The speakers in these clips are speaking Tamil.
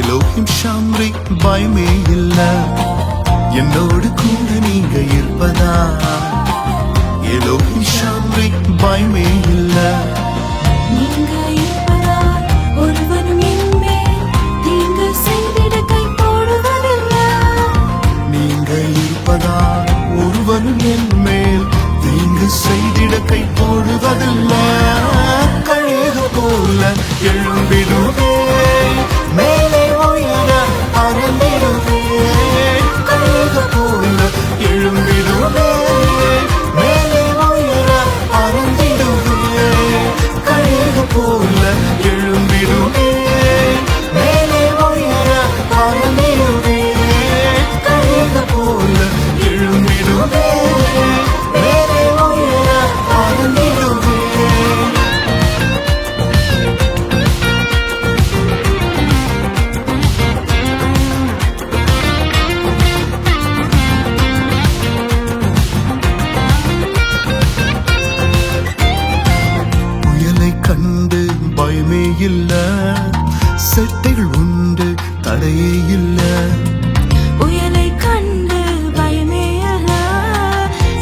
எலோஹிம் ஷாம்ரி பயமே இல்ல, என்னோடு கூட நீங்க இருப்பதா. எலோஹிம் ஷாம்ரி பயமே இல்ல, நீங்க இருப்பதால் ஒருவனும் என்மேல் தீங்கு செய்திட கை போடுவதில்லை. நீங்க இருப்பதால் ஒருவனும் என் மேல் தீங்கு செய்திட கை போடுவதில்ல. கழுகு போல எழும்பிடுவே, மேலே உயர பறந்திடுவே. கழுகு போல எழும்பிடுவே, மேலே உயர பறந்திடுவே. கழுகு போல எழும்பிடுவே, மேலே உயர பறந்திடுவே. கழுகு போல எழும்பிடுவே, மேலே உயர பறந்திடுவே. புயலை கண்டு பயமே இல்ல, செட்டைகள் உண்டு தடையே இல்ல. புயலை கண்டு பயமே இல்ல,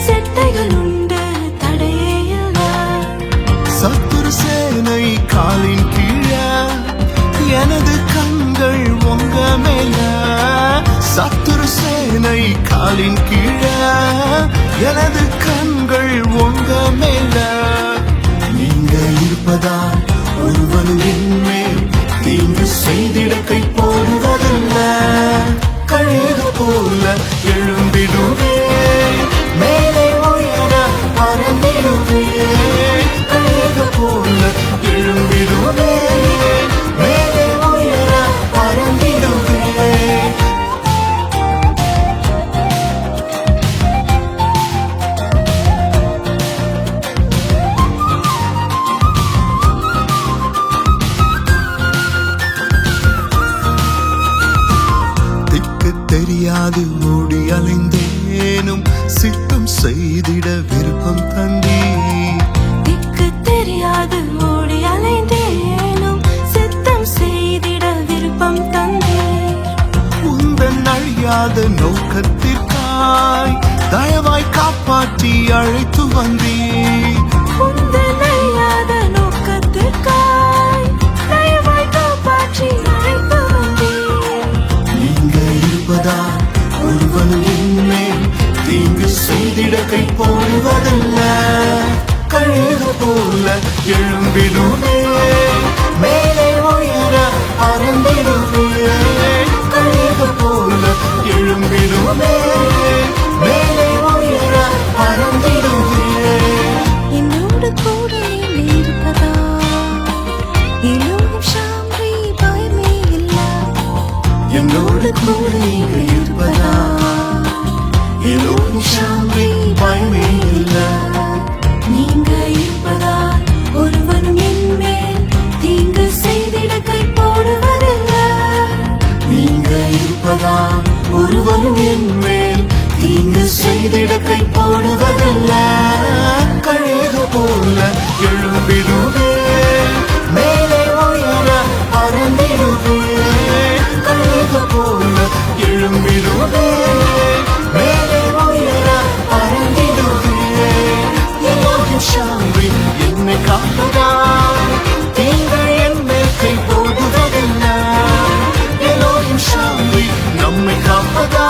செட்டைகள் உண்டு தடையே இல்ல. சத்துரு சேனை காலின் கீழ, எனது கண்கள் உங்க மேல. சத்துரு சேனை காலின் கீழ, எனது கண்கள் உங்க மேல. நீங்க இருப்பதால் ஒருவனும் என்மேல் தீங்கு செய்திட கை போடுவதில்ல. கழுகு போல எழும்பிடுவே, மேலே உயர பறந்திடுவே. கழுகு போல எழும்பிடுவே, மேலே உயர பறந்திடுவே. திக்கு தெரியாது ஓடி அலைந்தேனும் சித்தம் செய்திட விருப்பம் தந்தீ. திக்கு தெரியாது ஓடி அலைந்தேனும் சித்தம் செய்திட விருப்பம் தந்தேன். உந்தன் அழியாத நோக்கத்திற்காய் தயவாய் காப்பாற்றி அழைத்து வந்தீ. உந்தன் அழியாத நோக்கத்திற்காய் தயவாய் காப்பாற்றி அழைத்து வந்தீர். நீங்க இருப்பதால் ஒருவனும் என்மேல் தீங்கு செய்திட கை போடுவதில்ல. கழுகு போல எழும்பிடுவே, மேலே உயர பறந்திடுவே. கழுகு போல எழும்பிடுவே, மேலே உயர பறந்திடுவே. என்னோடு கூட நீ இருப்பதா, எல்லோரும் ஷாம்ரி பயமே இல்ல. என்னோடு கூட நீங்க இருப்பதா, எல்லோரும் ஷாம்ரி பயமே இல்ல. நீங்க இருப்பதால் ஒருவனும் என்மேல் தீங்கு செய்திட கை போடுவதில்லை. நீங்க இருப்பதால் ஒருவனும் என் மேல் தீங்கு செய்திட கை போடுவதில்ல. கழுகு போல எழும்பிடுவே, மேலே உயர பறந்திடுவே. கழுகு போல எழும்பிடுவே, மேலே உயர பறந்திடுவே. எல்லோரும் ஷாம்ரி என்னை காப்பதா, தீங்கள் என் மேல் கை போடுவதில்லை. எல்லோரும் ஷாம்ரி நம்மை காப்பதா,